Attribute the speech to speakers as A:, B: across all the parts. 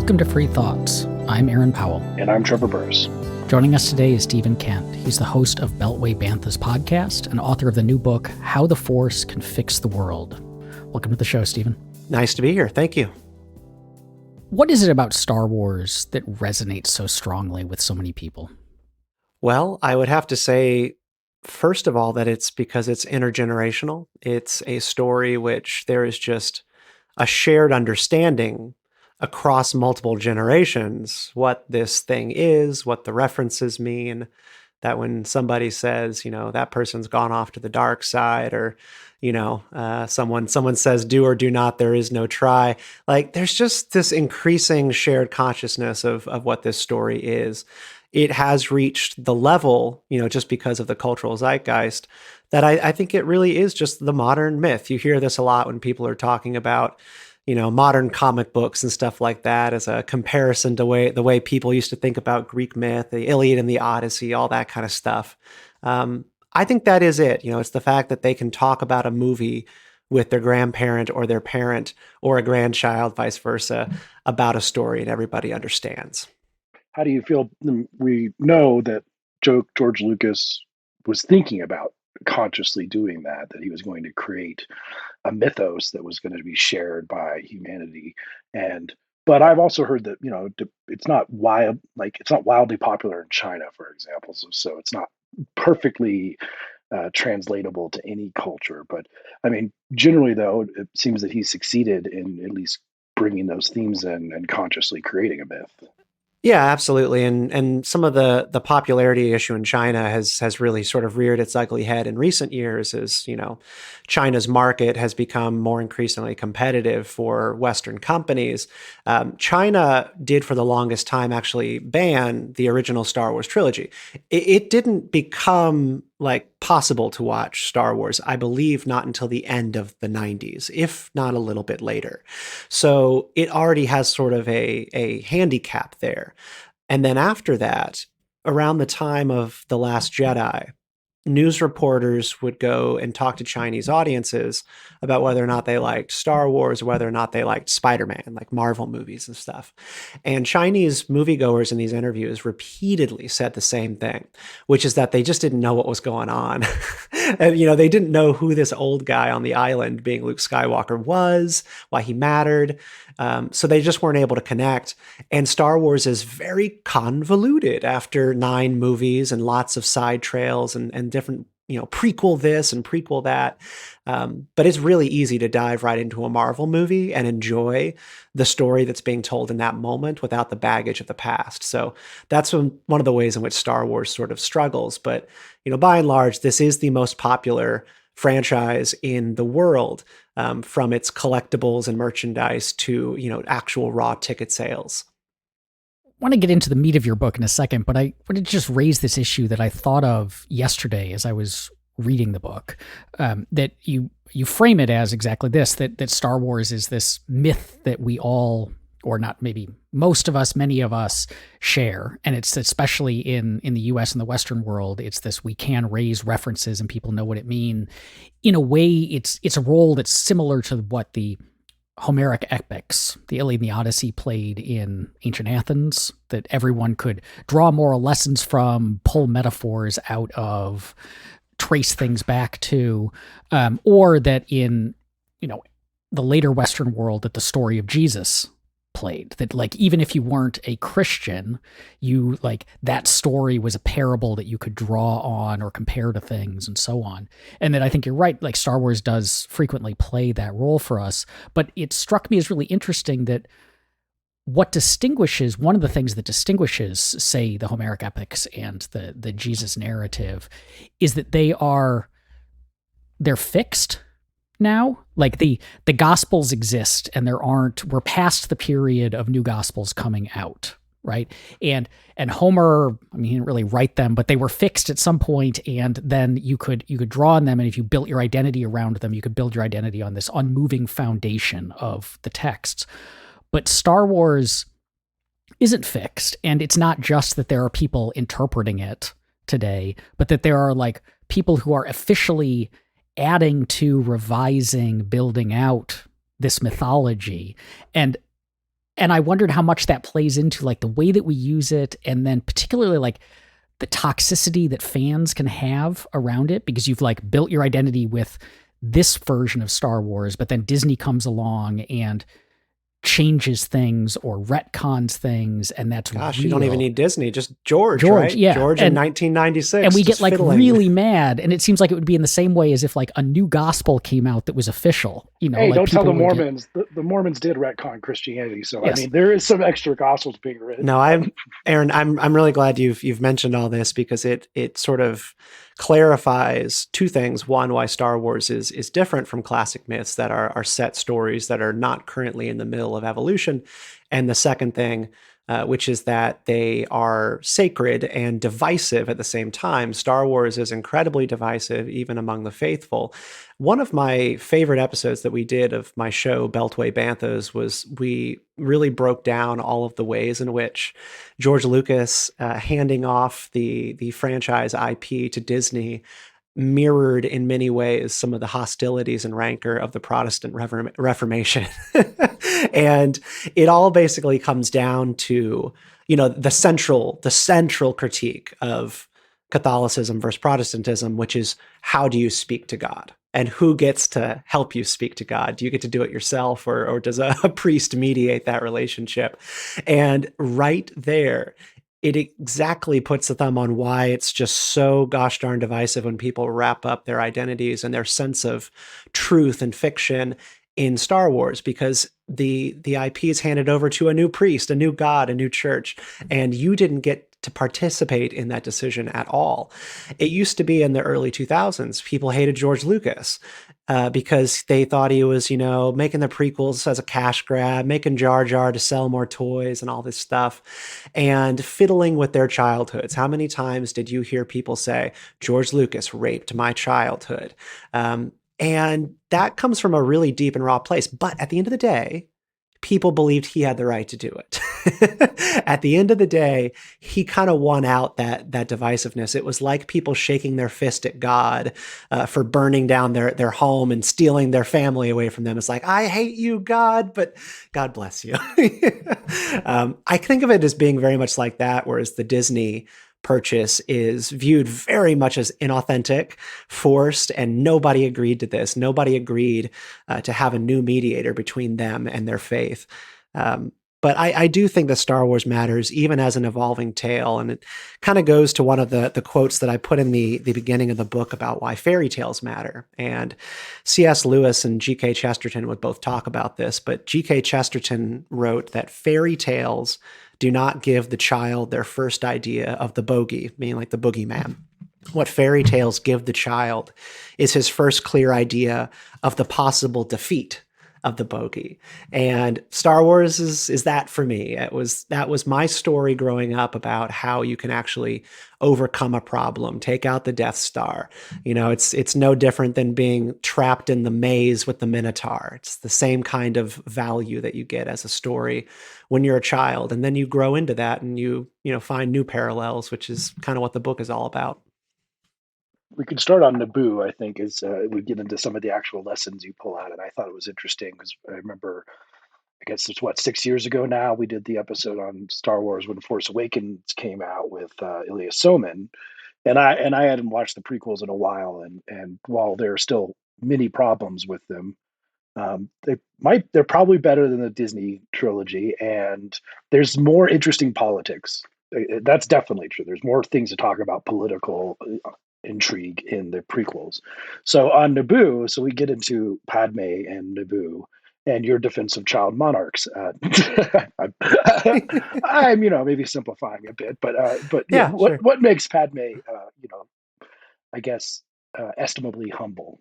A: Welcome to Free Thoughts. I'm Aaron Powell.
B: And I'm Trevor Burrus.
A: Joining us today is Stephen Kent. He's the host of Beltway Bantha's podcast and author of the new book, How the Force Can Fix the World. Welcome to the show, Stephen.
C: Nice to be here. Thank you.
A: What is it about Star Wars that resonates so strongly with so many people?
C: Well, I would have to say, first of all, that it's because it's intergenerational. It's a story which there is just a shared understanding across multiple generations what this thing is, what the references mean, that when somebody says, that person's gone off to the dark side, or, someone says do or do not, there is no try. Like, there's just this increasing shared consciousness of what this story is. It has reached the level, just because of the cultural zeitgeist, that I think it really is just the modern myth. You hear this a lot when people are talking about modern comic books and stuff like that as a comparison to the way people used to think about Greek myth, the Iliad and the Odyssey, all that kind of stuff. I think that is it. It's the fact that they can talk about a movie with their grandparent or their parent or a grandchild, vice versa, about a story, and everybody understands.
B: How do you feel? We know that George Lucas was thinking about consciously doing that he was going to create a mythos that was going to be shared by humanity. But I've also heard that, it's not wildly popular in China, for example. So it's not perfectly translatable to any culture. But I mean, generally, though, it seems that he succeeded in at least bringing those themes in and consciously creating a myth.
C: Yeah, absolutely. And some of the popularity issue in China has really sort of reared its ugly head in recent years as, China's market has become more increasingly competitive for Western companies. China did for the longest time actually ban the original Star Wars trilogy. It didn't become possible to watch Star Wars, I believe, not until the end of the 90s, if not a little bit later. So it already has sort of a handicap there. And then after that, around the time of The Last Jedi, news reporters would go and talk to Chinese audiences about whether or not they liked Star Wars, whether or not they liked Spider-Man, like Marvel movies and stuff. And Chinese moviegoers in these interviews repeatedly said the same thing, which is that they just didn't know what was going on. And, they didn't know who this old guy on the island being Luke Skywalker was, why he mattered. So they just weren't able to connect. And Star Wars is very convoluted after 9 movies and lots of side trails and different, prequel this and prequel that. But it's really easy to dive right into a Marvel movie and enjoy the story that's being told in that moment without the baggage of the past. So that's one of the ways in which Star Wars sort of struggles. But, by and large, this is the most popular franchise in the world, from its collectibles and merchandise to, actual raw ticket sales.
A: I want to get into the meat of your book in a second, but I want to just raise this issue that I thought of yesterday as I was reading the book, that you frame it as exactly this, that Star Wars is this myth that we all, or not maybe most of us, many of us share. And it's especially in the US and the Western world, it's this, we can raise references and people know what it means. In a way, it's a role that's similar to what the Homeric epics, the Iliad and the Odyssey, played in ancient Athens, that everyone could draw moral lessons from, pull metaphors out of, trace things back to, or that in, the later Western world, that the story of Jesus played, that even if you weren't a Christian, you that story was a parable that you could draw on or compare to things and so on. And that I think you're right, Star Wars does frequently play that role for us, but it struck me as really interesting that one of the things that distinguishes, say, the Homeric epics and the Jesus narrative is that they're fixed now. The Gospels exist and we're past the period of new Gospels coming out, right? And Homer, he didn't really write them, but they were fixed at some point, and then you could draw on them, and if you built your identity around them, you could build your identity on this unmoving foundation of the texts. But Star Wars isn't fixed, and it's not just that there are people interpreting it today, but that there are people who are officially adding to, revising, building out this mythology. And And I wondered how much that plays into like the way that we use it, and then particularly like the toxicity that fans can have around it, because you've like built your identity with this version of Star Wars, but then Disney comes along and changes things or retcons things, and that's
C: Gosh,
A: real.
C: you don't even need Disney, just George,
A: George,
C: right?
A: yeah.
C: George in 1996.
A: And we get
C: just
A: like
C: fiddling.
A: really mad, and it seems like it would be in the same way as if like a new gospel came out that was official. You know,
B: Hey,
A: like
B: don't tell the
A: people would get-
B: Mormons. The Mormons did retcon Christianity, so
A: Yes.
B: I mean there is some extra gospels being written.
C: No, Aaron, I'm really glad you've mentioned all this, because it sort of clarifies two things. One, why Star Wars is different from classic myths that are set stories that are not currently in the middle of evolution. And the second thing, which is that they are sacred and divisive at the same time. Star Wars is incredibly divisive, even among the faithful. One of my favorite episodes that we did of my show, Beltway Banthas, was we really broke down all of the ways in which George Lucas handing off the franchise IP to Disney mirrored in many ways some of the hostilities and rancor of the Protestant Reformation. And it all basically comes down to, the central critique of Catholicism versus Protestantism, which is, how do you speak to God? And who gets to help you speak to God? Do you get to do it yourself, or does a priest mediate that relationship? And right there, it exactly puts the thumb on why it's just so gosh darn divisive when people wrap up their identities and their sense of truth and fiction in Star Wars, because the IP is handed over to a new priest, a new God, a new church, and you didn't get to participate in that decision at all. It used to be in the early 2000s, people hated George Lucas because they thought he was, making the prequels as a cash grab, making Jar Jar to sell more toys and all this stuff, and fiddling with their childhoods. How many times did you hear people say, George Lucas raped my childhood? And that comes from a really deep and raw place. But at the end of the day, people believed he had the right to do it. At the end of the day, he kind of won out that divisiveness. It was like people shaking their fist at God for burning down their home and stealing their family away from them. It's like, I hate you, God, but God bless you. I think of it as being very much like that, whereas the Disney purchase is viewed very much as inauthentic, forced, and nobody agreed to this. Nobody agreed to have a new mediator between them and their faith. But I do think that Star Wars matters, even as an evolving tale. And it kind of goes to one of the quotes that I put in the beginning of the book about why fairy tales matter. And C.S. Lewis and G.K. Chesterton would both talk about this. But G.K. Chesterton wrote that fairy tales do not give the child their first idea of the bogey, meaning like the boogeyman. What fairy tales give the child is his first clear idea of the possible defeat of the bogey. And Star Wars is that for me. That was my story growing up about how you can actually overcome a problem, take out the Death Star. It's no different than being trapped in the maze with the Minotaur. It's the same kind of value that you get as a story when you're a child. And then you grow into that and you find new parallels, which is kind of what the book is all about.
B: We could start on Naboo, I think, as we get into some of the actual lessons you pull out. And I thought it was interesting because I remember, I guess it's 6 years ago now, we did the episode on Star Wars when Force Awakens came out with Ilya Somin. And I hadn't watched the prequels in a while. And while there are still many problems with them, they're probably better than the Disney trilogy. And there's more interesting politics. That's definitely true. There's more things to talk about, political intrigue in the prequels. So on Naboo, so we get into Padme and Naboo and your defense of child monarchs. I'm maybe simplifying a bit, but
C: Yeah, sure.
B: what makes Padme I guess estimably humble?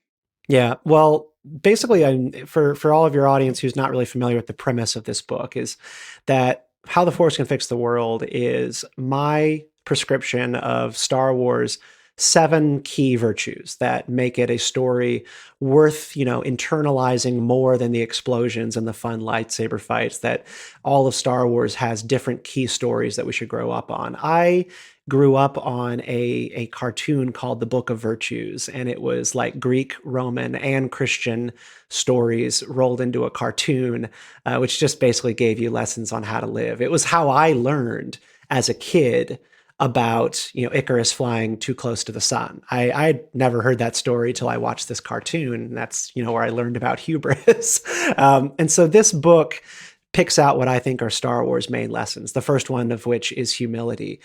C: Yeah, well, basically, for all of your audience who's not really familiar with the premise of this book, is that How the Force Can Fix the World is my prescription of Star Wars 7 key virtues that make it a story worth, internalizing more than the explosions and the fun lightsaber fights. That all of Star Wars has different key stories that we should grow up on. I grew up on a cartoon called The Book of Virtues, and it was like Greek, Roman, and Christian stories rolled into a cartoon, which just basically gave you lessons on how to live. It was how I learned as a kid about Icarus flying too close to the sun. I'd never heard that story till I watched this cartoon. And that's where I learned about hubris. And so this book picks out what I think are Star Wars main lessons, the first one of which is humility.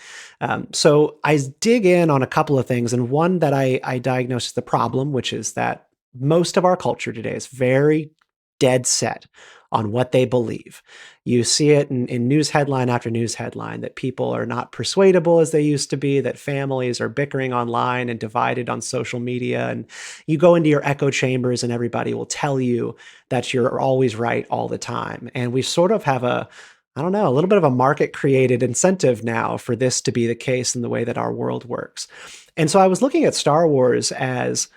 C: So I dig in on a couple of things, and one that I diagnose as the problem, which is that most of our culture today is very dead set on what they believe. You see it in news headline after news headline that people are not persuadable as they used to be, that families are bickering online and divided on social media. And you go into your echo chambers and everybody will tell you that you're always right all the time. And we sort of have a little bit of a market created incentive now for this to be the case in the way that our world works. And so I was looking at Star Wars as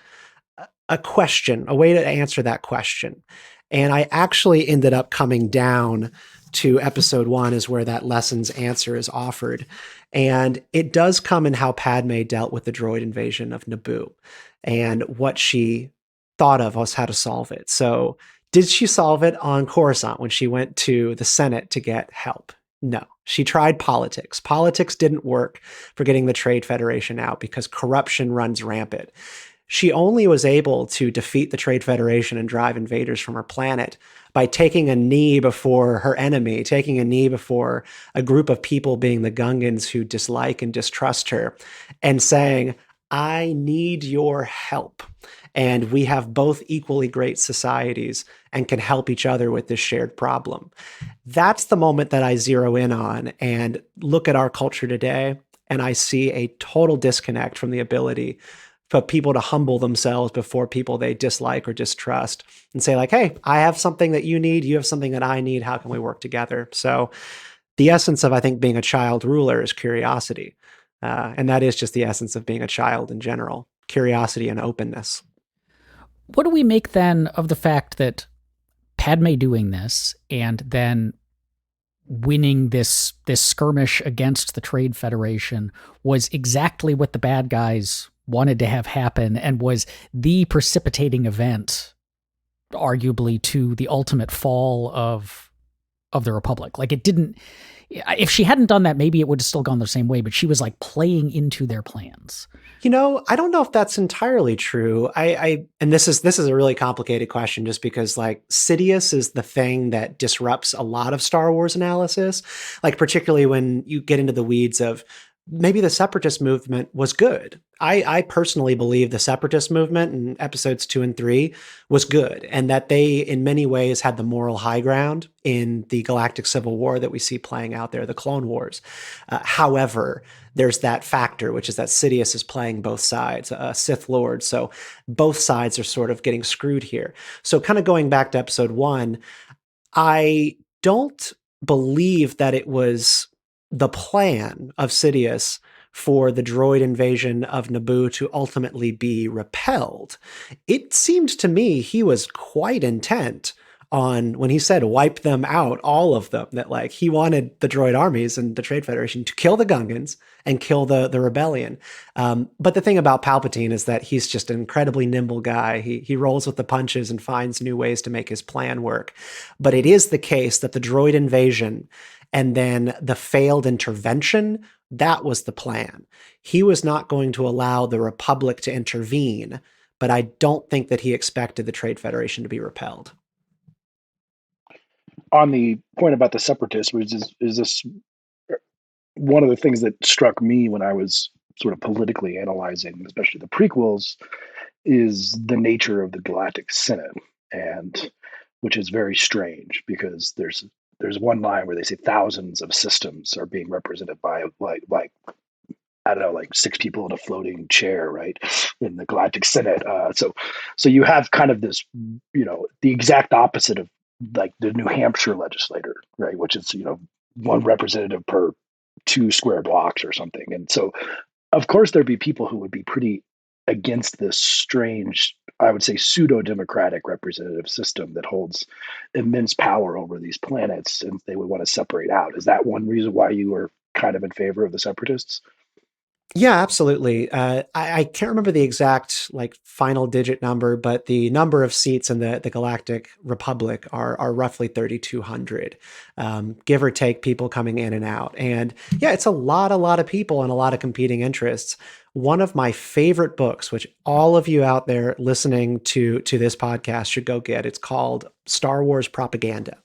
C: a question, a way to answer that question. And I actually ended up coming down to episode 1 is where that lessons answer is offered. And it does come in how Padme dealt with the droid invasion of Naboo and what she thought of was how to solve it. So did she solve it on Coruscant when she went to the Senate to get help? No, she tried politics. Politics didn't work for getting the Trade Federation out because corruption runs rampant. She only was able to defeat the Trade Federation and drive invaders from her planet by taking a knee before her enemy, taking a knee before a group of people, being the Gungans who dislike and distrust her, and saying, I need your help. And we have both equally great societies and can help each other with this shared problem. That's the moment that I zero in on and look at our culture today, and I see a total disconnect from the ability for people to humble themselves before people they dislike or distrust and say like, hey, I have something that you need. You have something that I need. How can we work together? So the essence of, I think, being a child ruler is curiosity. And that is just the essence of being a child in general, curiosity and openness.
A: What do we make then of the fact that Padme doing this and then winning this skirmish against the Trade Federation was exactly what the bad guys wanted to have happen and was the precipitating event, arguably, to the ultimate fall of the Republic? Like, it didn't, if she hadn't done that, maybe it would have still gone the same way, but she was like playing into their plans.
C: I don't know if that's entirely true. And this is a really complicated question just because like Sidious is the thing that disrupts a lot of Star Wars analysis, like particularly when you get into the weeds of maybe the separatist movement was good. I personally believe the separatist movement in episodes 2 and 3 was good, and that they in many ways had the moral high ground in the galactic civil war that we see playing out there, the Clone Wars. However, there's that factor, which is that Sidious is playing both sides, a Sith Lord. So both sides are sort of getting screwed here. So kind of going back to episode 1, I don't believe that it was the plan of Sidious for the droid invasion of Naboo to ultimately be repelled. It seemed to me he was quite intent on, when he said wipe them out, all of them, that like he wanted the droid armies and the Trade Federation to kill the Gungans and kill the rebellion. But the thing about Palpatine is that he's just an incredibly nimble guy. He rolls with the punches and finds new ways to make his plan work. But it is the case that the droid invasion and then the failed intervention, that was the plan. He was not going to allow the Republic to intervene, but I don't think that he expected the Trade Federation to be repelled.
B: On the point about the separatists, which is this one of the things that struck me when I was sort of politically analyzing, especially the prequels, is the nature of the Galactic Senate, and which is very strange because there's one line where they say thousands of systems are being represented by like I don't know, like 6 people in a floating chair, right, in the Galactic Senate. So you have kind of this, the exact opposite of like the New Hampshire legislator, right, which is one representative per 2 square blocks or something. And so, of course, there'd be people who would be pretty against this strange, I would say, pseudo-democratic representative system that holds immense power over these planets, and they would want to separate out. Is that one reason why you were kind of in favor of the separatists?
C: Yeah, absolutely. I can't remember the exact like final digit number, but the number of seats in the Galactic Republic are roughly 3,200, give or take people coming in and out. And yeah, it's a lot of people and a lot of competing interests. One of my favorite books, which all of you out there listening to this podcast should go get, it's called Star Wars Propaganda,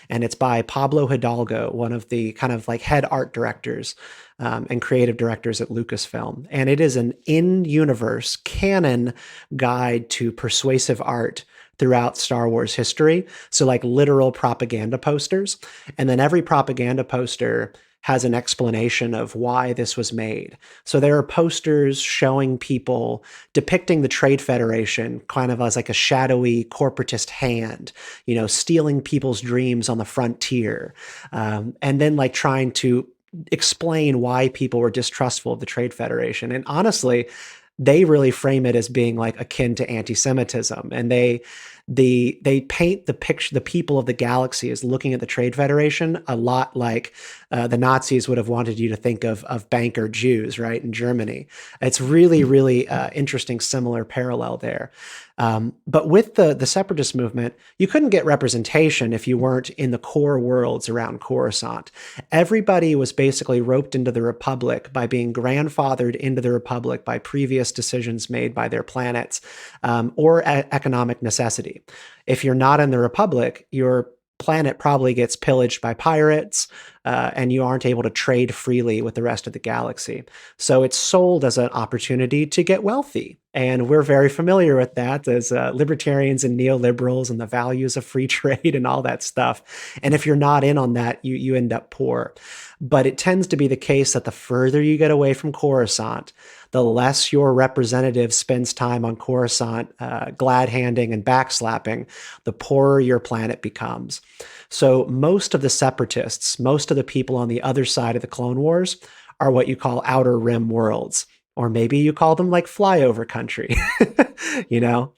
C: and it's by Pablo Hidalgo, one of the kind of like head art directors and creative directors at Lucasfilm. And it is an in-universe canon guide to persuasive art throughout Star Wars history. So like literal propaganda posters. And then every propaganda poster has an explanation of why this was made. So there are posters showing people depicting the Trade Federation kind of as like a shadowy corporatist hand, stealing people's dreams on the frontier. And then like trying to explain why people were distrustful of the Trade Federation. And honestly, they really frame it as being like akin to anti-Semitism, and they paint the picture, the people of the galaxy, as looking at the Trade Federation a lot like the Nazis would have wanted you to think of banker Jews, right, in Germany. It's really, really interesting, similar parallel there. But with the separatist movement, you couldn't get representation if you weren't in the core worlds around Coruscant. Everybody was basically roped into the Republic by being grandfathered into the Republic by previous decisions made by their planets, or economic necessity. If you're not in the Republic, your planet probably gets pillaged by pirates, and you aren't able to trade freely with the rest of the galaxy. So it's sold as an opportunity to get wealthy. And we're very familiar with that as libertarians and neoliberals and the values of free trade and all that stuff. And if you're not in on that, you end up poor. But it tends to be the case that the further you get away from Coruscant, the less your representative spends time on Coruscant, glad-handing and backslapping, the poorer your planet becomes. So most of the separatists, most of the people on the other side of the Clone Wars, are what you call outer rim worlds, or maybe you call them like flyover country, you know?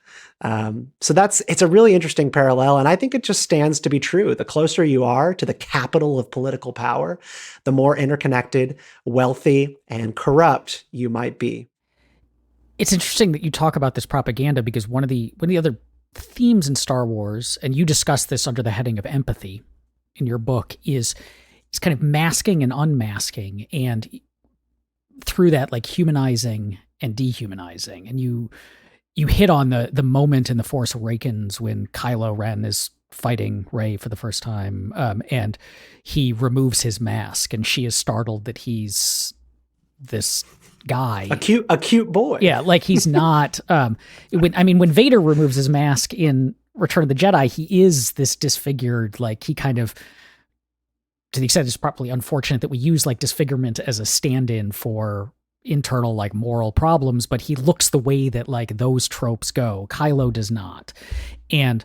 C: So it's a really interesting parallel, and I think it just stands to be true. The closer you are to the capital of political power, the more interconnected, wealthy, and corrupt you might be.
A: It's interesting that you talk about this propaganda, because one of the other themes in Star Wars, and you discuss this under the heading of empathy in your book, is kind of masking and unmasking, and through that, like humanizing and dehumanizing. And you hit on the moment in The Force Awakens when Kylo Ren is fighting Rey for the first time, and he removes his mask, and she is startled that he's this guy,
C: a cute boy.
A: Yeah, like he's not. When Vader removes his mask in Return of the Jedi, he is this disfigured. Like he kind of, to the extent it's probably unfortunate that we use like disfigurement as a stand-in for internal like moral problems, but he looks the way that like those tropes go. Kylo does not, and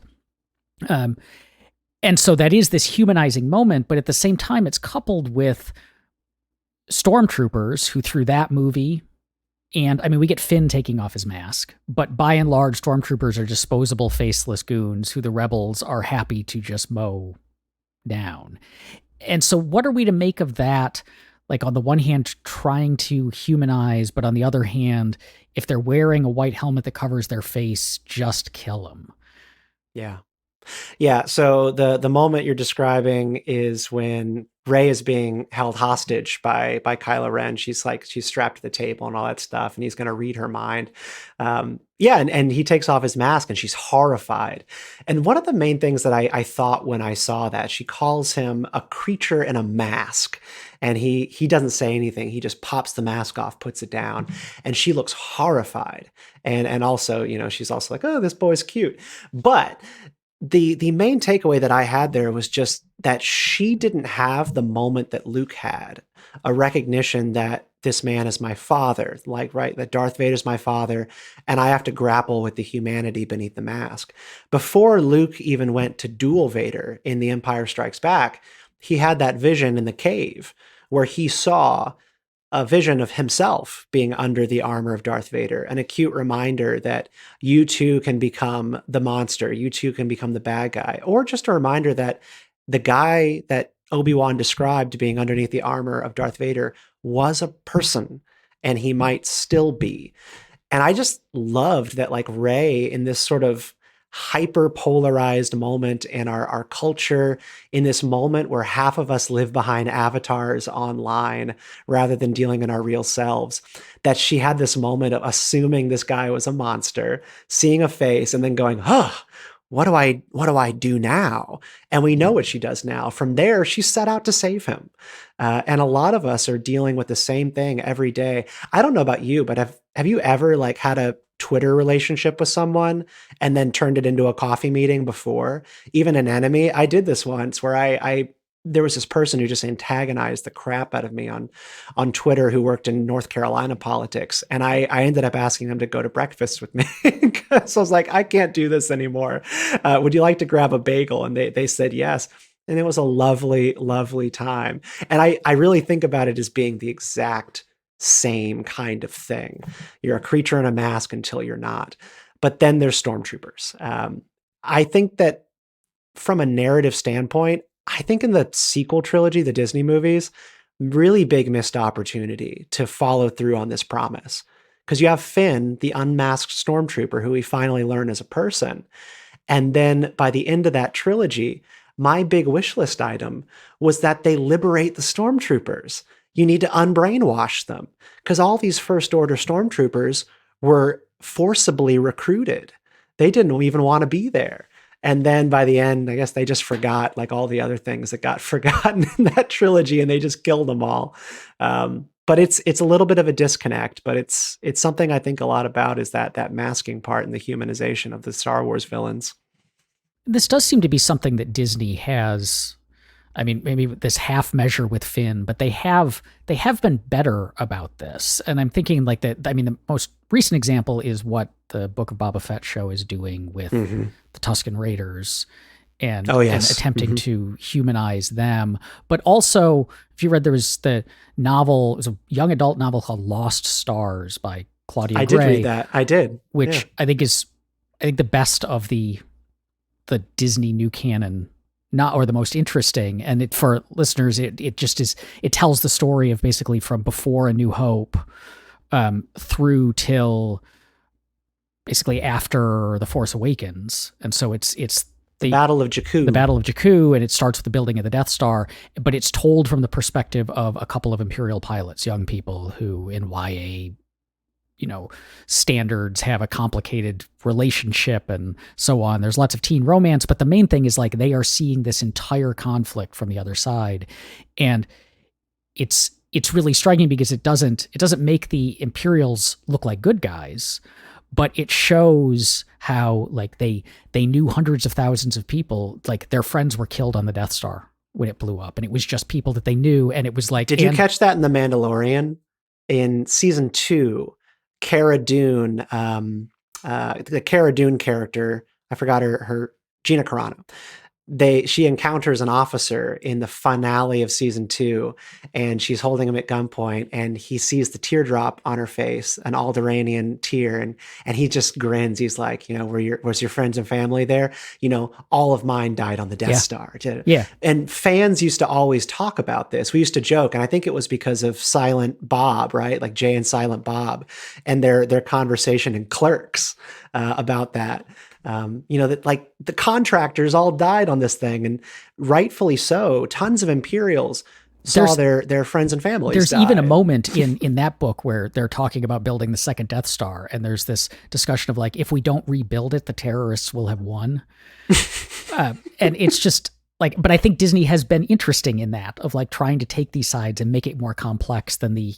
A: so that is this humanizing moment, but at the same time, it's coupled with stormtroopers who, through that movie, and we get Finn taking off his mask, but by and large, stormtroopers are disposable, faceless goons who the rebels are happy to just mow down. And so what are we to make of that? Like, on the one hand, trying to humanize, but on the other hand, if they're wearing a white helmet that covers their face, just kill them.
C: Yeah. Yeah, so the moment you're describing is when Rey is being held hostage by Kylo Ren. She's strapped to the table and all that stuff, and he's going to read her mind. And he takes off his mask, and she's horrified. And one of the main things that I thought when I saw that, she calls him a creature in a mask, and he doesn't say anything. He just pops the mask off, puts it down, and she looks horrified. And also, she's also like, oh, this boy's cute. But the main takeaway that I had there was just that she didn't have the moment that Luke had, a recognition that this man is my father, like, right, that Darth Vader's my father, and I have to grapple with the humanity beneath the mask. Before Luke even went to duel Vader in The Empire Strikes Back, he had that vision in the cave where he saw a vision of himself being under the armor of Darth Vader, an acute reminder that you too can become the monster, you too can become the bad guy, or just a reminder that the guy that Obi-Wan described being underneath the armor of Darth Vader was a person, and he might still be. And I just loved that, like, Rey, in this sort of hyper polarized moment in our culture, in this moment where half of us live behind avatars online rather than dealing in our real selves, that she had this moment of assuming this guy was a monster, seeing a face, and then going, "Huh, what do I do now?" And we know what she does now. From there, she set out to save him. And a lot of us are dealing with the same thing every day. I don't know about you, but have you ever, like, had a Twitter relationship with someone and then turned it into a coffee meeting before, even an enemy? I did this once where I there was this person who just antagonized the crap out of me on Twitter, who worked in North Carolina politics. And I ended up asking them to go to breakfast with me because I was like, I can't do this anymore. Would you like to grab a bagel? And they said yes. And it was a lovely, lovely time. And I really think about it as being the exact same kind of thing. You're a creature in a mask until you're not. But then there's stormtroopers. I think that from a narrative standpoint, I think in the sequel trilogy, the Disney movies, really big missed opportunity to follow through on this promise. Because you have Finn, the unmasked stormtrooper, who we finally learn as a person. And then by the end of that trilogy, my big wish list item was that they liberate the stormtroopers. You need to unbrainwash them, because all these First Order stormtroopers were forcibly recruited. They didn't even want to be there. And then by the end, I guess they just forgot, like all the other things that got forgotten in that trilogy, and they just killed them all. But it's a little bit of a disconnect, but it's something I think a lot about, is that masking part and the humanization of the Star Wars villains.
A: This does seem to be something that Disney has. I mean, maybe this half measure with Finn, but they have been better about this. And I'm thinking like that. I mean, the most recent example is what the Book of Boba Fett show is doing with the Tusken Raiders, and attempting to humanize them. But also, if you read, there was the novel, it was a young adult novel called Lost Stars by Claudia Gray.
C: I did read that. I did.
A: Which I think is the best of the Disney new canon, or the most interesting. And it, for listeners, it just is, it tells the story of basically from before A New Hope through till basically after The Force Awakens. And so it's the
C: Battle of Jakku.
A: The Battle of Jakku, and it starts with the building of the Death Star, but it's told from the perspective of a couple of Imperial pilots, young people who in YA, standards have a complicated relationship and so on. There's lots of teen romance, but the main thing is like they are seeing this entire conflict from the other side. And it's really striking because it doesn't make the Imperials look like good guys, but it shows how like they knew hundreds of thousands of people, like their friends were killed on the Death Star when it blew up, and it was just people that they knew. And it was like,
C: did you catch that in The Mandalorian in season 2? Cara Dune, the Cara Dune character, I forgot her Gina Carano. She encounters an officer in the finale of season 2, and she's holding him at gunpoint, and he sees the teardrop on her face, an Alderaanian tear, and he just grins. He's like, was your friends and family there? All of mine died on the Death Star.
A: Yeah.
C: And fans used to always talk about this. We used to joke, and I think it was because of Silent Bob, right? Like Jay and Silent Bob, and their conversation in Clerks about that. That like the contractors all died on this thing, and rightfully so. Tons of Imperials saw their friends and families.
A: There's
C: die.
A: even a moment in that book where they're talking about building the second Death Star, and there's this discussion of like, if we don't rebuild it, the terrorists will have won. And it's just like, but I think Disney has been interesting in that, of like trying to take these sides and make it more complex than the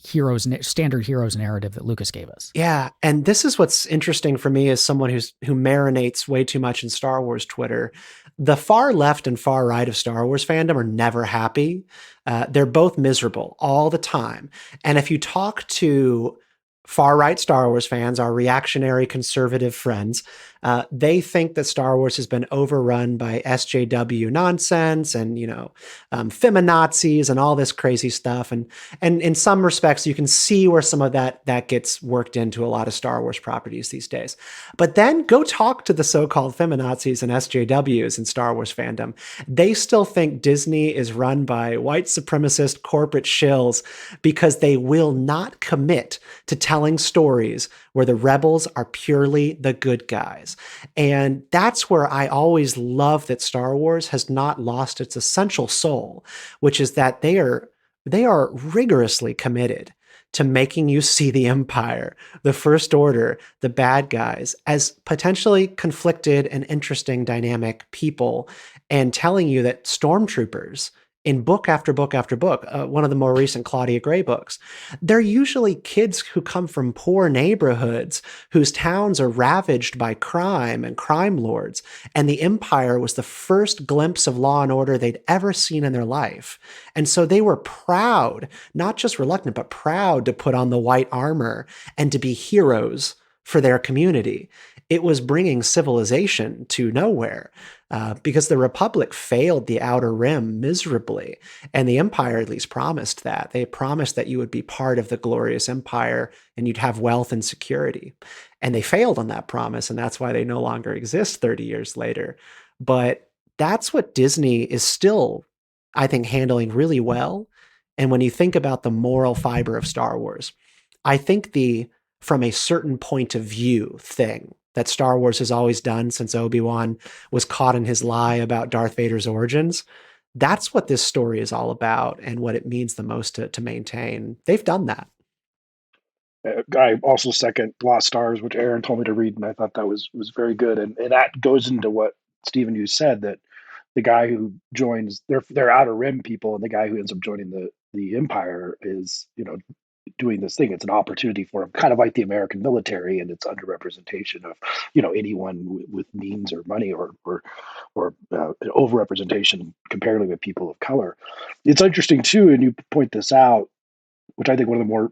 A: standard heroes narrative that Lucas gave us.
C: Yeah. And this is what's interesting for me as someone who marinates way too much in Star Wars Twitter. The far left and far right of Star Wars fandom are never happy. They're both miserable all the time. And if you talk to far-right Star Wars fans, our reactionary conservative friends, they think that Star Wars has been overrun by SJW nonsense and, feminazis and all this crazy stuff. And in some respects, you can see where some of that gets worked into a lot of Star Wars properties these days. But then go talk to the so-called feminazis and SJWs in Star Wars fandom. They still think Disney is run by white supremacist corporate shills because they will not commit to telling stories where the rebels are purely the good guys. And that's where I always love that Star Wars has not lost its essential soul, which is that they are rigorously committed to making you see the Empire, the First Order, the bad guys as potentially conflicted and interesting dynamic people, and telling you that stormtroopers in book after book after book, one of the more recent Claudia Gray books, they're usually kids who come from poor neighborhoods whose towns are ravaged by crime and crime lords. And the Empire was the first glimpse of law and order they'd ever seen in their life. And so they were proud, not just reluctant, but proud to put on the white armor and to be heroes for their community. It was bringing civilization to nowhere. Because the Republic failed the Outer Rim miserably. And the Empire at least promised that. They promised that you would be part of the glorious Empire and you'd have wealth and security. And they failed on that promise, and that's why they no longer exist 30 years later. But that's what Disney is still, I think, handling really well. And when you think about the moral fiber of Star Wars, I think the from a certain point of view thing that Star Wars has always done since Obi-Wan was caught in his lie about Darth Vader's origins. That's what this story is all about and what it means the most to maintain. They've done that.
B: I also second Lost Stars, which Aaron told me to read, and I thought that was very good. And that goes into what Stephen, you said, that the guy who joins, they're Outer Rim people, and the guy who ends up joining the Empire is, doing this thing. It's an opportunity for him, kind of like the American military and its underrepresentation of, anyone with means or money or overrepresentation comparatively with people of color. It's interesting too, and you point this out, which I think one of the more,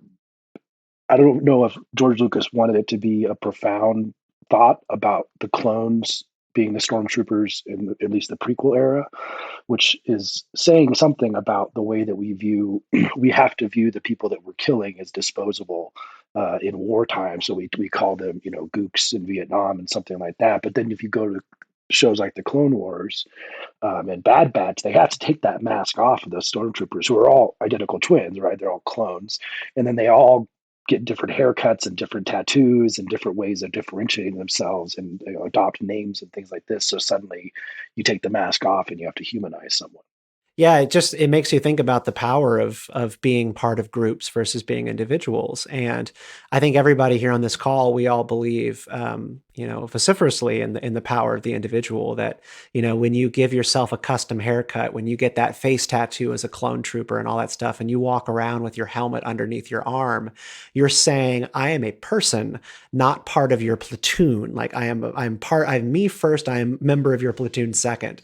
B: I don't know if George Lucas wanted it to be a profound thought about the clones being the stormtroopers in at least the prequel era, which is saying something about the way that we have to view the people that we're killing as disposable in wartime. So we call them, gooks in Vietnam and something like that. But then if you go to shows like the Clone Wars and Bad Batch, they have to take that mask off of those stormtroopers who are all identical twins, right? They're all clones. And then they all get different haircuts and different tattoos and different ways of differentiating themselves and adopt names and things like this. So suddenly you take the mask off and you have to humanize someone.
C: Yeah, it makes you think about the power of being part of groups versus being individuals. And I think everybody here on this call, we all believe, vociferously in the power of the individual. That when you give yourself a custom haircut, when you get that face tattoo as a clone trooper and all that stuff, and you walk around with your helmet underneath your arm, you're saying, "I am a person, not part of your platoon. Like I'm me first. I am member of your platoon second."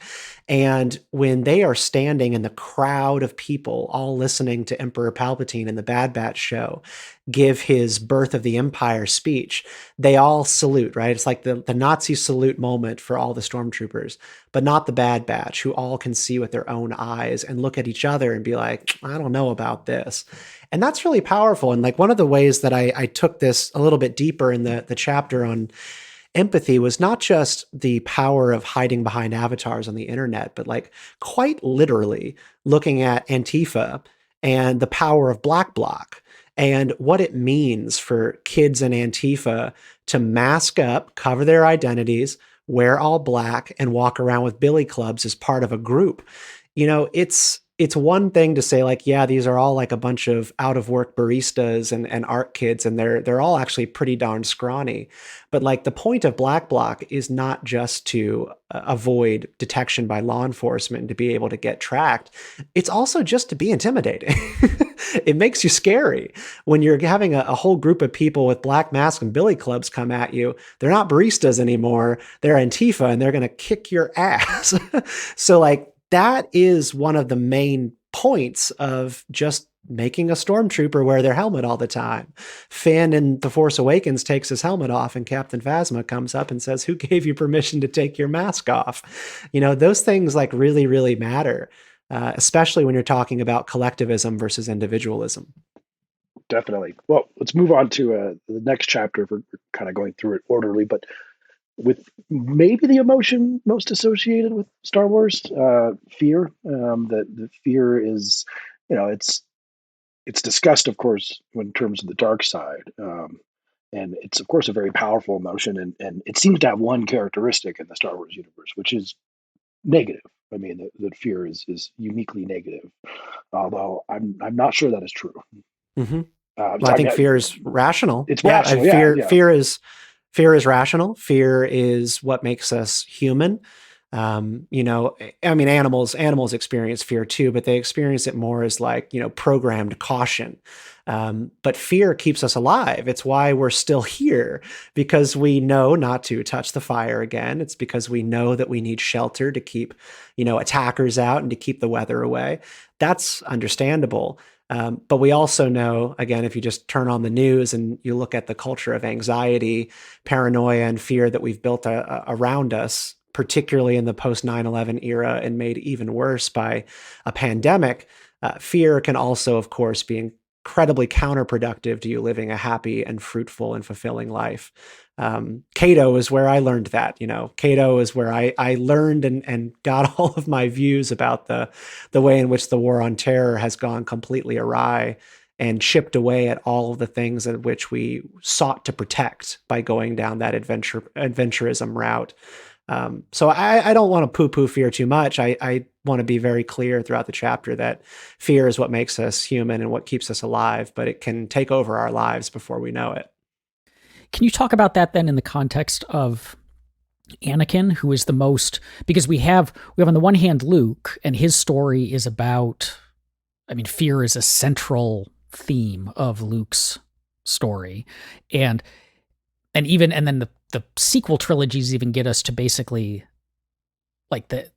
C: And when they are standing in the crowd of people, all listening to Emperor Palpatine in the Bad Batch show give his Birth of the Empire speech, they all salute, right? It's like the Nazi salute moment for all the stormtroopers, but not the Bad Batch, who all can see with their own eyes and look at each other and be like, "I don't know about this." And that's really powerful. And like one of the ways that I took this a little bit deeper in the chapter on empathy was not just the power of hiding behind avatars on the internet, but like quite literally looking at Antifa and the power of Black Bloc and what it means for kids in Antifa to mask up, cover their identities, wear all black, and walk around with billy clubs as part of a group. It's one thing to say like, yeah, these are all like a bunch of out of work baristas and art kids, and they're all actually pretty darn scrawny. But like the point of Black Bloc is not just to avoid detection by law enforcement and to be able to get tracked. It's also just to be intimidating. It makes you scary when you're having a whole group of people with black masks and billy clubs come at you. They're not baristas anymore. They're Antifa, and they're going to kick your ass. So like, that is one of the main points of just making a stormtrooper wear their helmet all the time. Finn in The Force Awakens takes his helmet off, and Captain Phasma comes up and says, "Who gave you permission to take your mask off?" Those things like really, really matter, especially when you're talking about collectivism versus individualism.
B: Definitely. Well, let's move on to the next chapter. If we're kind of going through it orderly, but with maybe the emotion most associated with Star Wars, fear. That the fear is, it's discussed, of course, in terms of the dark side, and it's of course a very powerful emotion, and it seems to have one characteristic in the Star Wars universe, which is negative. I mean, that fear is uniquely negative, although I'm not sure that is true.
C: Mm-hmm. Well, I think fear is rational.
B: It's rational.
C: Fear is rational. Fear is what makes us human. I mean, animals experience fear too, but they experience it more as like, programmed caution. But fear keeps us alive. It's why we're still here, because we know not to touch the fire again. It's because we know that we need shelter to keep, attackers out and to keep the weather away. That's understandable. But we also know, again, if you just turn on the news and you look at the culture of anxiety, paranoia, and fear that we've built around us, particularly in the post 9/11 era and made even worse by a pandemic, fear can also, of course, be incredibly counterproductive to you living a happy and fruitful and fulfilling life. Cato is where I learned that. Cato is where I learned and got all of my views about the way in which the war on terror has gone completely awry and chipped away at all of the things in which we sought to protect by going down that adventurism route. So I don't want to poo-poo fear too much. I want to be very clear throughout the chapter that fear is what makes us human and what keeps us alive, but it can take over our lives before we know it.
A: Can you talk about that then in the context of Anakin, who is the most, because we have on the one hand Luke, and his story is about, fear is a central theme of Luke's story, and then the sequel trilogies even get us to basically like the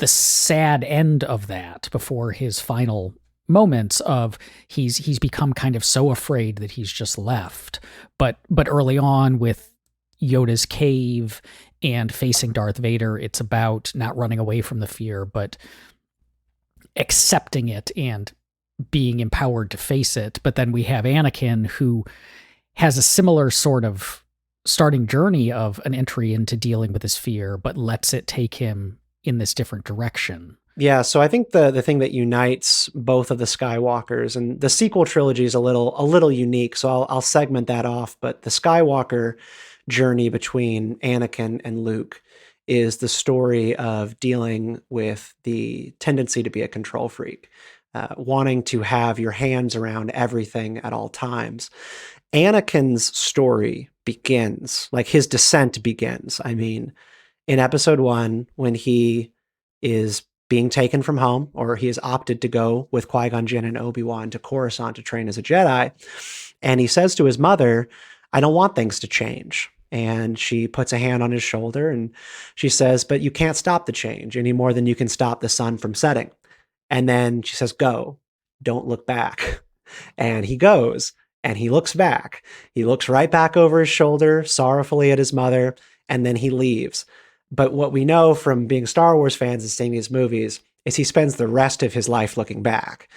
A: sad end of that before his final moments of he's become kind of so afraid that he's just left. But early on with Yoda's cave and facing Darth Vader, it's about not running away from the fear, but accepting it and being empowered to face it. But then we have Anakin, who has a similar sort of starting journey of an entry into dealing with his fear, but lets it take him in this different direction.
C: Yeah, so I think the thing that unites both of the Skywalkers, and the sequel trilogy is a little unique, so I'll segment that off, but the Skywalker journey between Anakin and Luke is the story of dealing with the tendency to be a control freak, wanting to have your hands around everything at all times. Anakin's story begins, like his descent begins. In episode 1, when he is being taken from home, or he has opted to go with Qui-Gon Jinn and Obi-Wan to Coruscant to train as a Jedi, and he says to his mother, "I don't want things to change." And she puts a hand on his shoulder and she says, "But you can't stop the change any more than you can stop the sun from setting." And then she says, "Go, don't look back." And he goes and he looks back. He looks right back over his shoulder, sorrowfully at his mother, and then he leaves. But what we know from being Star Wars fans and seeing these movies is he spends the rest of his life looking back,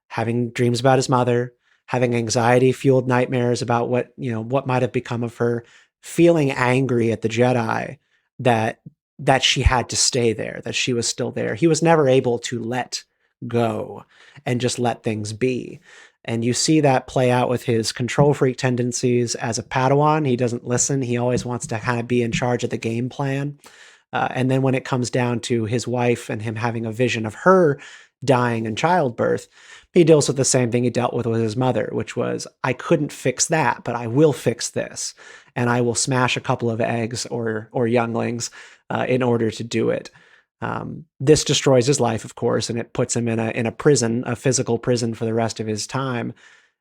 C: having dreams about his mother, having anxiety-fueled nightmares about what might have become of her, feeling angry at the Jedi that she had to stay there, that she was still there. He was never able to let go and just let things be. And you see that play out with his control freak tendencies as a Padawan. He doesn't listen. He always wants to kind of be in charge of the game plan. And then when it comes down to his wife and him having a vision of her dying in childbirth, he deals with the same thing he dealt with his mother, which was, "I couldn't fix that, but I will fix this. And I will smash a couple of eggs or younglings in order to do it." This destroys his life, of course, and it puts him in a prison, a physical prison for the rest of his time.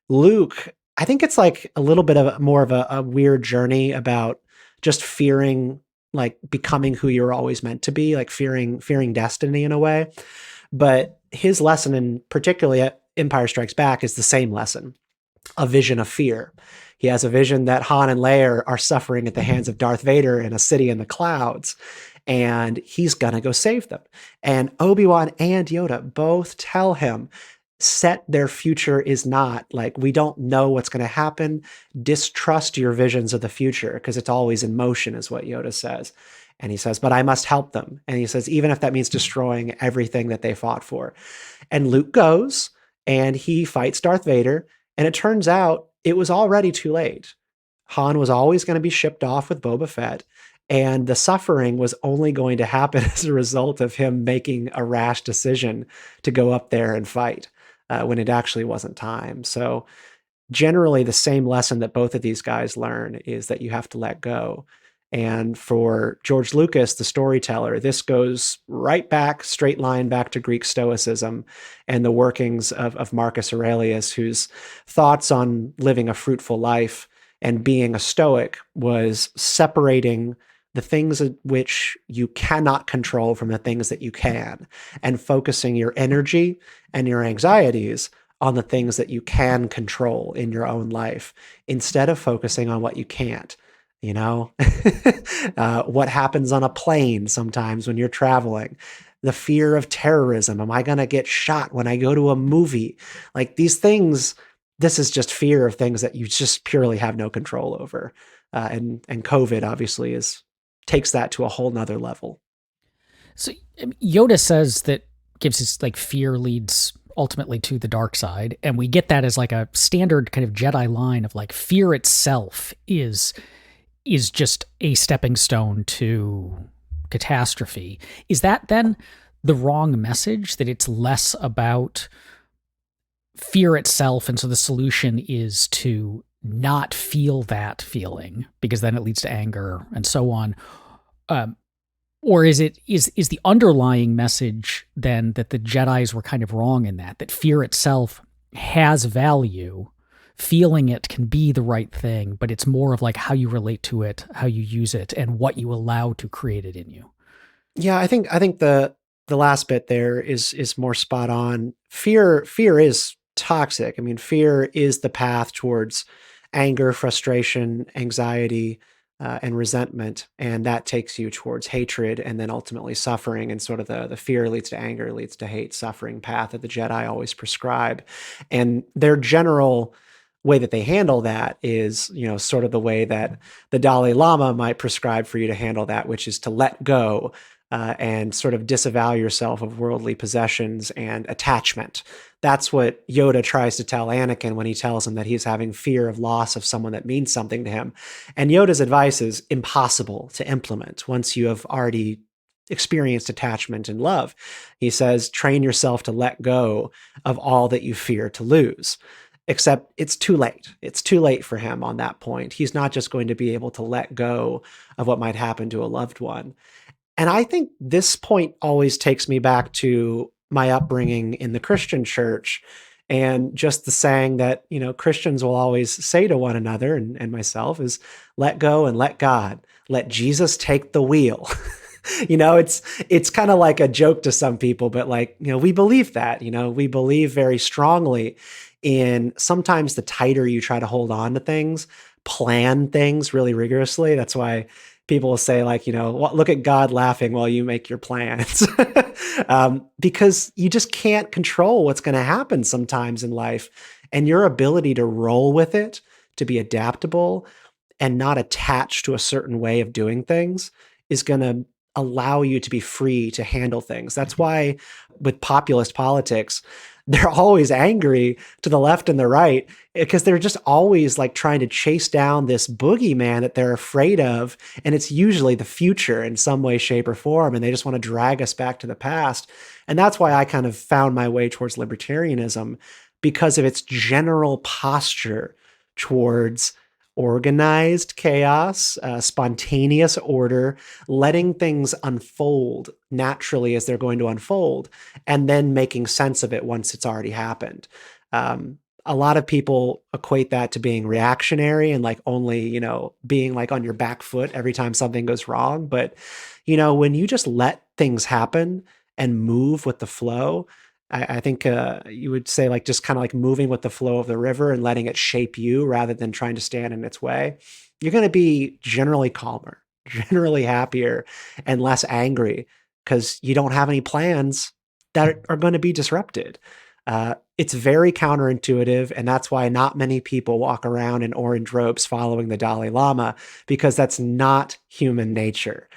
C: Luke, I think it's like a little bit of more of a weird journey about just fearing, like becoming who you're always meant to be, like fearing destiny in a way. But his lesson, and particularly Empire Strikes Back is the same lesson, a vision of fear. He has a vision that Han and Leia are suffering at the hands of Darth Vader in a city in the clouds, and he's going to go save them. And Obi-Wan and Yoda both tell him, set their future is not like, we don't know what's going to happen. Distrust your visions of the future because it's always in motion, is what Yoda says. And he says, but I must help them. And he says, even if that means destroying everything that they fought for. And Luke goes and he fights Darth Vader. And it turns out it was already too late. Han was always going to be shipped off with Boba Fett. And the suffering was only going to happen as a result of him making a rash decision to go up there and fight when it actually wasn't time. So generally the same lesson that both of these guys learn is that you have to let go. And for George Lucas, the storyteller, this goes right back, straight line back to Greek Stoicism and the workings of Marcus Aurelius, whose thoughts on living a fruitful life and being a Stoic was separating the things which you cannot control from the things that you can, and focusing your energy and your anxieties on the things that you can control in your own life, instead of focusing on what you can't. You know, what happens on a plane sometimes when you're traveling, the fear of terrorism. Am I going to get shot when I go to a movie? Like these things, this is just fear of things that you just purely have no control over. And COVID obviously takes that to a whole nother level.
A: So Yoda says that gives us like fear leads ultimately to the dark side. And we get that as like a standard kind of Jedi line of like fear itself is just a stepping stone to catastrophe. Is that then the wrong message, that it's less about fear itself, and so the solution is to not feel that feeling because then it leads to anger and so on? Or is the underlying message then that the Jedis were kind of wrong in that fear itself has value, feeling it can be the right thing, but it's more of like how you relate to it, how you use it, and what you allow to create it in you?
C: Yeah, I think the last bit there is more spot on. Fear is toxic. I mean, fear is the path towards anger, frustration, anxiety, and resentment, and that takes you towards hatred and then ultimately suffering. And sort of the fear leads to anger, leads to hate, suffering path that the Jedi always prescribe. And their general way that they handle that is, sort of the way that the Dalai Lama might prescribe for you to handle that, which is to let go and sort of disavow yourself of worldly possessions and attachment. That's what Yoda tries to tell Anakin when he tells him that he's having fear of loss of someone that means something to him. And Yoda's advice is impossible to implement once you have already experienced attachment and love. He says, train yourself to let go of all that you fear to lose. Except it's too late. It's too late for him on that point. He's not just going to be able to let go of what might happen to a loved one. And I think this point always takes me back to my upbringing in the Christian church, and just the saying that, Christians will always say to one another, and myself, is let go and let God, let Jesus take the wheel. It's kind of like a joke to some people, but we believe that, we believe very strongly in sometimes the tighter you try to hold on to things, plan things really rigorously. That's why people will say look at God laughing while you make your plans, because you just can't control what's going to happen sometimes in life, and your ability to roll with it, to be adaptable and not attached to a certain way of doing things is going to allow you to be free to handle things. That's why with populist politics, they're always angry to the left and the right, because they're just always trying to chase down this boogeyman that they're afraid of. And it's usually the future in some way, shape, or form. And they just want to drag us back to the past. And that's why I kind of found my way towards libertarianism, because of its general posture towards organized chaos, spontaneous order, letting things unfold naturally as they're going to unfold, and then making sense of it once it's already happened. A lot of people equate that to being reactionary and only, being on your back foot every time something goes wrong. But, when you just let things happen and move with the flow, I think you would say like just kind of like moving with the flow of the river and letting it shape you rather than trying to stand in its way. You're going to be generally calmer, generally happier, and less angry because you don't have any plans that are going to be disrupted. It's very counterintuitive, and that's why not many people walk around in orange robes following the Dalai Lama, because that's not human nature.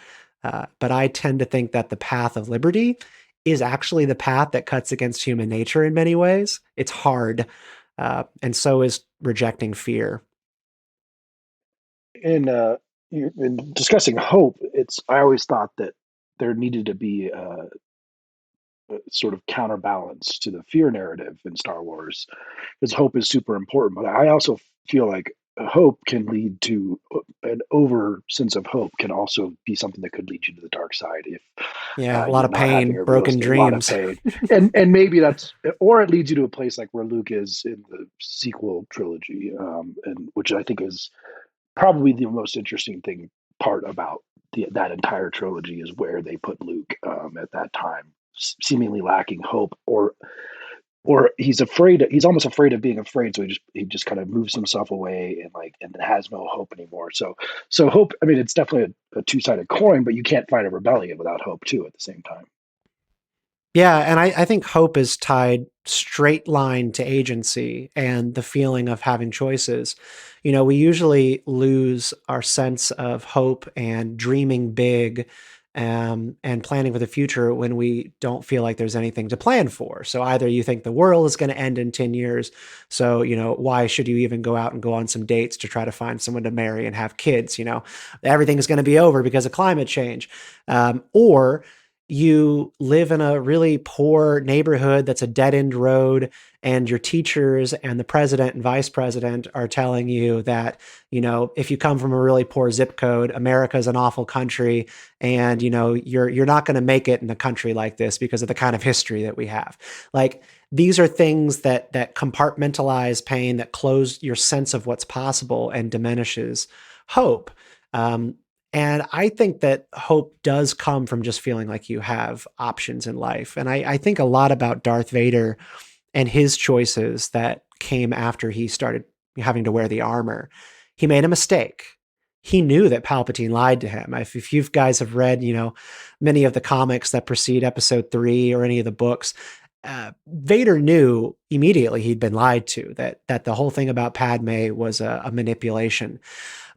C: But I tend to think that the path of liberty is actually the path that cuts against human nature in many ways. It's hard, and so is rejecting fear.
B: In discussing hope, I always thought that there needed to be a sort of counterbalance to the fear narrative in Star Wars, because hope is super important. But I also feel like hope can lead to an over sense of hope can also be something that could lead you to the dark side if
C: Yeah, a lot
B: you're
C: of
B: not having
C: pain,
B: a
C: broken
B: realistic, a lot of
C: dreams.
B: pain, and maybe or it leads you to a place like where Luke is in the sequel trilogy, and which I think is probably the most interesting part about that entire trilogy is where they put Luke at that time, seemingly lacking hope, or he's afraid. He's almost afraid of being afraid, so he just kind of moves himself away and has no hope anymore. So hope. I mean, it's definitely a two-sided coin, but you can't fight a rebellion without hope too. At the same time.
C: Yeah, and I think hope is tied straight line to agency and the feeling of having choices. We usually lose our sense of hope and dreaming big, and planning for the future when we don't feel like there's anything to plan for. So either you think the world is going to end in 10 years, so why should you even go out and go on some dates to try to find someone to marry and have kids? Everything is going to be over because of climate change, or you live in a really poor neighborhood that's a dead-end road, and your teachers and the president and vice president are telling you that, if you come from a really poor zip code, America is an awful country, and you're not going to make it in a country like this because of the kind of history that we have. Like, these are things that compartmentalize pain, that close your sense of what's possible and diminishes hope. And I think that hope does come from just feeling like you have options in life. And I think a lot about Darth Vader and his choices that came after he started having to wear the armor. He made a mistake. He knew that Palpatine lied to him. If you guys have read, many of the comics that precede Episode 3 or any of the books, Vader knew immediately he'd been lied to, that the whole thing about Padme was a manipulation.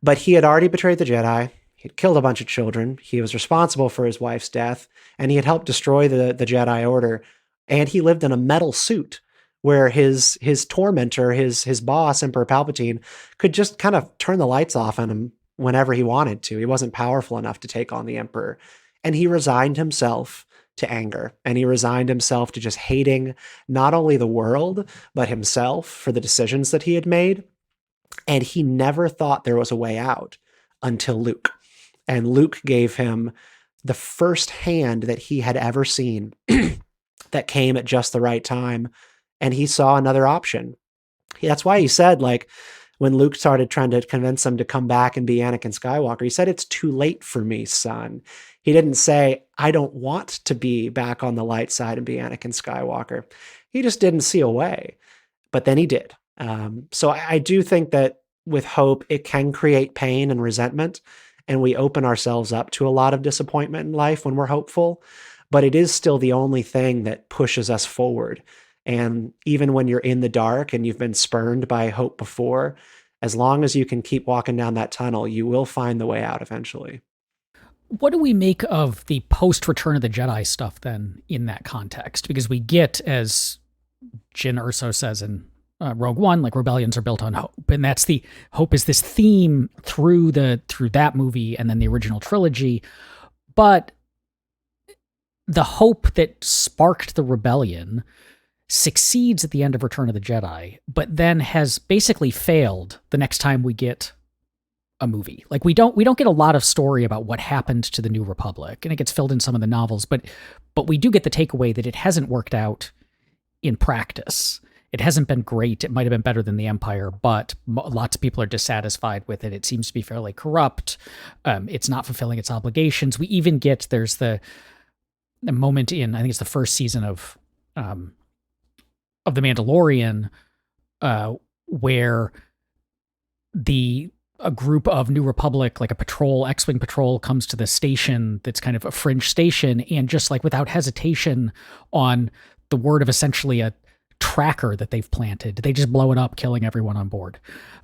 C: But he had already betrayed the Jedi. He'd killed a bunch of children. He was responsible for his wife's death, and he had helped destroy the Jedi Order. And he lived in a metal suit where his tormentor, his boss, Emperor Palpatine, could just kind of turn the lights off on him whenever he wanted to. He wasn't powerful enough to take on the Emperor. And he resigned himself to anger, and he resigned himself to just hating not only the world, but himself for the decisions that he had made. And he never thought there was a way out until Luke. And Luke gave him the first hand that he had ever seen that came at just the right time. And he saw another option. That's why he said, like, when Luke started trying to convince him to come back and be Anakin Skywalker, he said, "It's too late for me, son." He didn't say, "I don't want to be back on the light side and be Anakin Skywalker." He just didn't see a way. But then he did. So I do think that with hope, it can create pain and resentment, and we open ourselves up to a lot of disappointment in life when we're hopeful, but it is still the only thing that pushes us forward. And even when you're in the dark and you've been spurned by hope before, as long as you can keep walking down that tunnel, you will find the way out eventually.
A: What do we make of the post-Return of the Jedi stuff then in that context? Because we get, as Jyn Erso says in Rogue One, like, rebellions are built on hope, and that's the hope is this theme through that movie and then the original trilogy. But the hope that sparked the rebellion succeeds at the end of Return of the Jedi, but then has basically failed the next time we get a movie. Like, we don't get a lot of story about what happened to the New Republic, and it gets filled in some of the novels, but we do get the takeaway that it hasn't worked out in practice. It hasn't been great. It might have been better than the Empire, but lots of people are dissatisfied with it. It seems to be fairly corrupt. It's not fulfilling its obligations. We even get, there's the moment in, I think it's the first season of of the Mandalorian, where a group of New Republic, like a patrol, X-wing patrol, comes to the station that's kind of a fringe station, and just like without hesitation, on the word of essentially a tracker that they've planted, they just blow it up, killing everyone on board.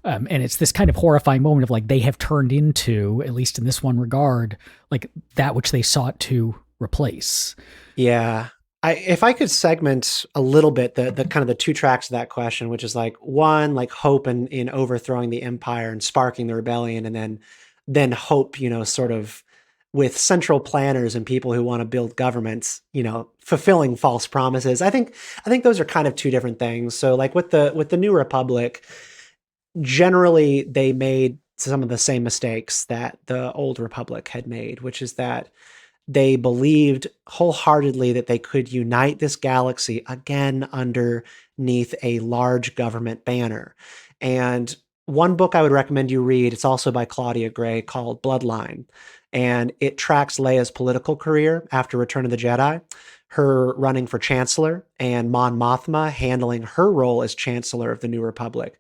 A: And it's this kind of horrifying moment of like they have turned into, at least in this one regard, like that which they sought to replace.
C: Yeah. If I could segment a little bit the kind of the two tracks of that question, which is like one, like hope in overthrowing the empire and sparking the rebellion, and then hope, sort of with central planners and people who want to build governments, fulfilling false promises. I think those are kind of two different things. So like with the New Republic, generally they made some of the same mistakes that the old Republic had made, which is that they believed wholeheartedly that they could unite this galaxy again underneath a large government banner. And one book I would recommend you read, it's also by Claudia Gray, called Bloodline. And it tracks Leia's political career after Return of the Jedi, her running for chancellor, and Mon Mothma handling her role as chancellor of the New Republic.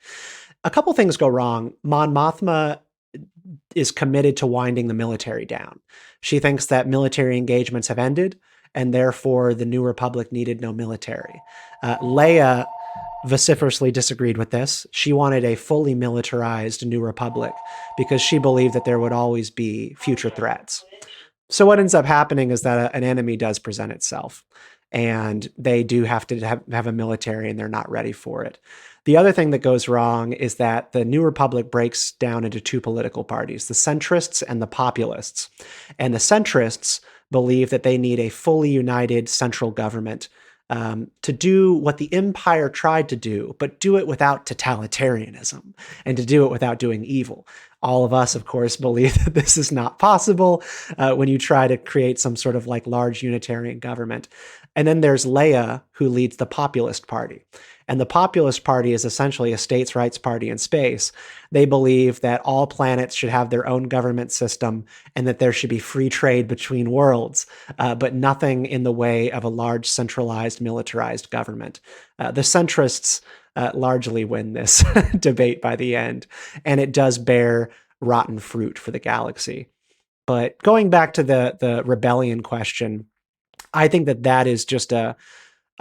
C: A couple things go wrong. Mon Mothma is committed to winding the military down. She thinks that military engagements have ended, and therefore the New Republic needed no military. Leia vociferously disagreed with this. She wanted a fully militarized New Republic because she believed that there would always be future threats. So what ends up happening is that an enemy does present itself, and they do have to have a military, and they're not ready for it. The other thing that goes wrong is that the New Republic breaks down into two political parties, the centrists and the populists. And the centrists believe that they need a fully united central government to do what the empire tried to do, but do it without totalitarianism and to do it without doing evil. All of us, of course, believe that this is not possible when you try to create some sort of like large unitarian government. And then there's Leia, who leads the populist party. And the populist party is essentially a states' rights party in space. They believe that all planets should have their own government system and that there should be free trade between worlds, but nothing in the way of a large centralized militarized government. The centrists largely win this debate by the end, and it does bear rotten fruit for the galaxy. But going back to the rebellion question, I think that is just a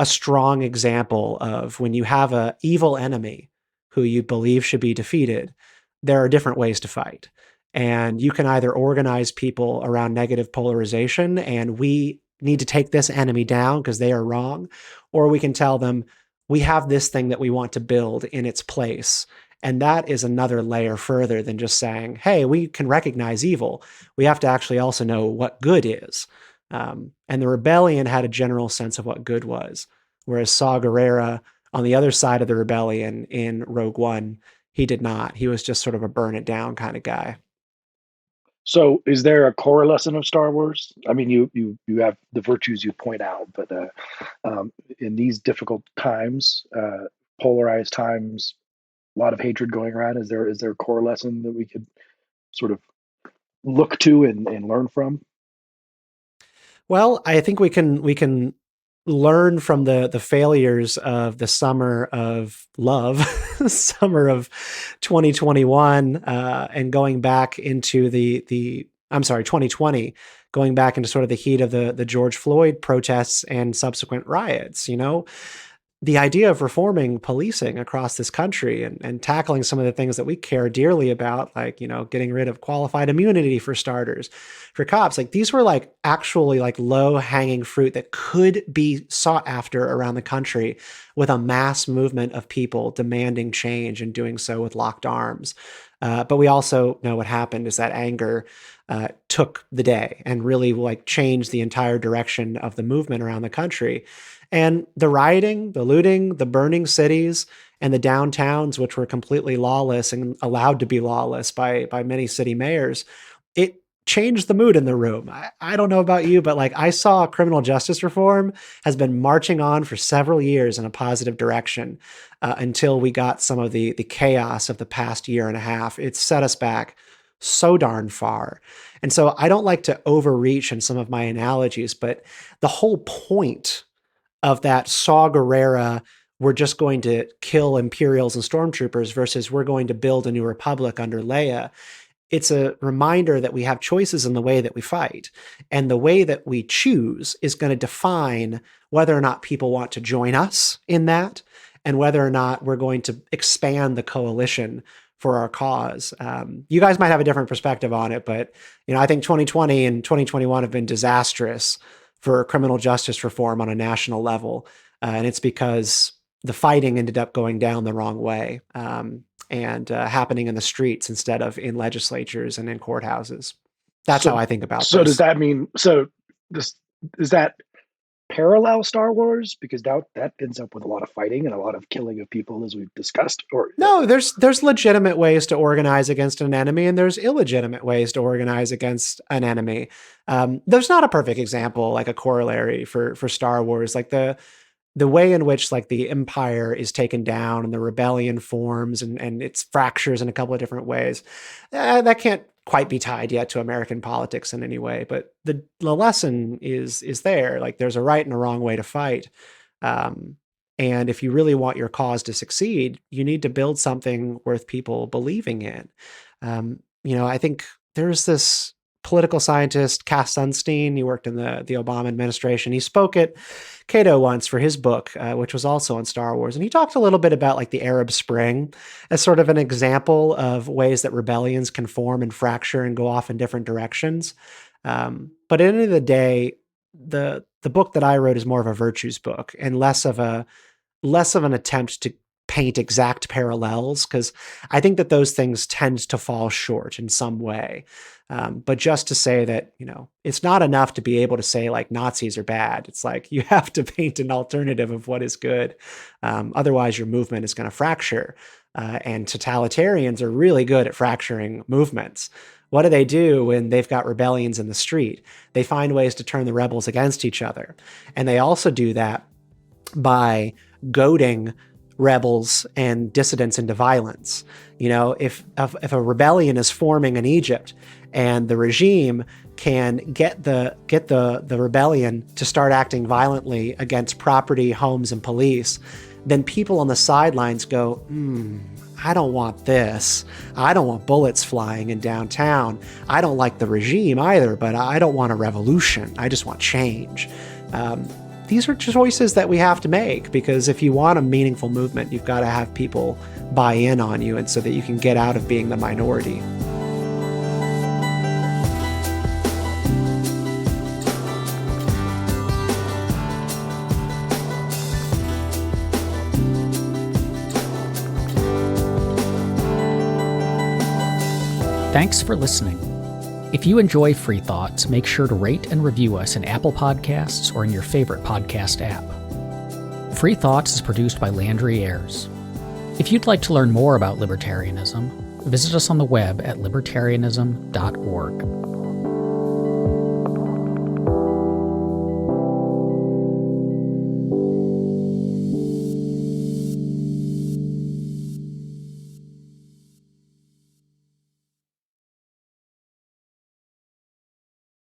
C: strong example of when you have an evil enemy who you believe should be defeated, there are different ways to fight. And you can either organize people around negative polarization and we need to take this enemy down because they are wrong, or we can tell them we have this thing that we want to build in its place. And that is another layer further than just saying, hey, we can recognize evil. We have to actually also know what good is. And the rebellion had a general sense of what good was, whereas Saw Gerrera, on the other side of the rebellion in Rogue One, he did not. He was just sort of a burn it down kind of guy.
B: So, is there a core lesson of Star Wars? I mean, you have the virtues you point out, but in these difficult times, polarized times, a lot of hatred going around. Is there a core lesson that we could sort of look to and learn from?
C: Well, I think we can learn from the failures of the summer of love, summer of 2021, and going back into 2020, going back into sort of the heat of the George Floyd protests and subsequent riots. The idea of reforming policing across this country and tackling some of the things that we care dearly about, like, getting rid of qualified immunity for starters, for cops, like these were like actually like low hanging fruit that could be sought after around the country with a mass movement of people demanding change and doing so with locked arms. But we also know what happened is that anger took the day and really like changed the entire direction of the movement around the country. And the rioting, the looting, the burning cities, and the downtowns, which were completely lawless and allowed to be lawless by many city mayors, it changed the mood in the room. I don't know about you, but like I saw criminal justice reform has been marching on for several years in a positive direction until we got some of the chaos of the past year and a half. It's set us back so darn far. And so I don't like to overreach in some of my analogies, but the whole point of that Saw Gerrera, we're just going to kill Imperials and stormtroopers versus we're going to build a new republic under Leia. It's a reminder that we have choices in the way that we fight. And the way that we choose is going to define whether or not people want to join us in that and whether or not we're going to expand the coalition for our cause. You guys might have a different perspective on it, but I think 2020 and 2021 have been disastrous for criminal justice reform on a national level. And it's because the fighting ended up going down the wrong way. And happening in the streets instead of in legislatures and in courthouses. That's how I think about this.
B: So does that mean, is that parallel Star Wars? Because that ends up with a lot of fighting and a lot of killing of people, as we've discussed. Or
C: no, there's legitimate ways to organize against an enemy, and there's illegitimate ways to organize against an enemy. There's not a perfect example, like a corollary for Star Wars, like the way in which like the empire is taken down and the rebellion forms and its fractures in a couple of different ways. That can't quite be tied yet to American politics in any way, but the lesson is there. Like there's a right and a wrong way to fight. And if you really want your cause to succeed, you need to build something worth people believing in. I think there's this political scientist, Cass Sunstein. He worked in the Obama administration. He spoke at Cato once for his book, which was also on Star Wars. And he talked a little bit about like the Arab Spring as sort of an example of ways that rebellions can form and fracture and go off in different directions. But at the end of the day, the book that I wrote is more of a virtues book and less of an attempt to paint exact parallels, because I think that those things tend to fall short in some way. But just to say that, it's not enough to be able to say like Nazis are bad. It's like you have to paint an alternative of what is good. Otherwise, your movement is going to fracture. And totalitarians are really good at fracturing movements. What do when they've got rebellions in the street? They find ways to turn the rebels against each other. And they also do that by goading rebels and dissidents into violence. If a rebellion is forming in Egypt and the regime can get the rebellion to start acting violently against property, homes, and police, then people on the sidelines go, I don't want this. I don't want bullets flying in downtown. I don't like the regime either, but I don't want a revolution. I just want change. These are choices that we have to make, because if you want a meaningful movement, you've got to have people buy in on you, and so that you can get out of being the minority.
A: Thanks for listening. If you enjoy Free Thoughts, make sure to rate and review us in Apple Podcasts or in your favorite podcast app. Free Thoughts is produced by Landry Ayers. If you'd like to learn more about libertarianism, visit us on the web at libertarianism.org.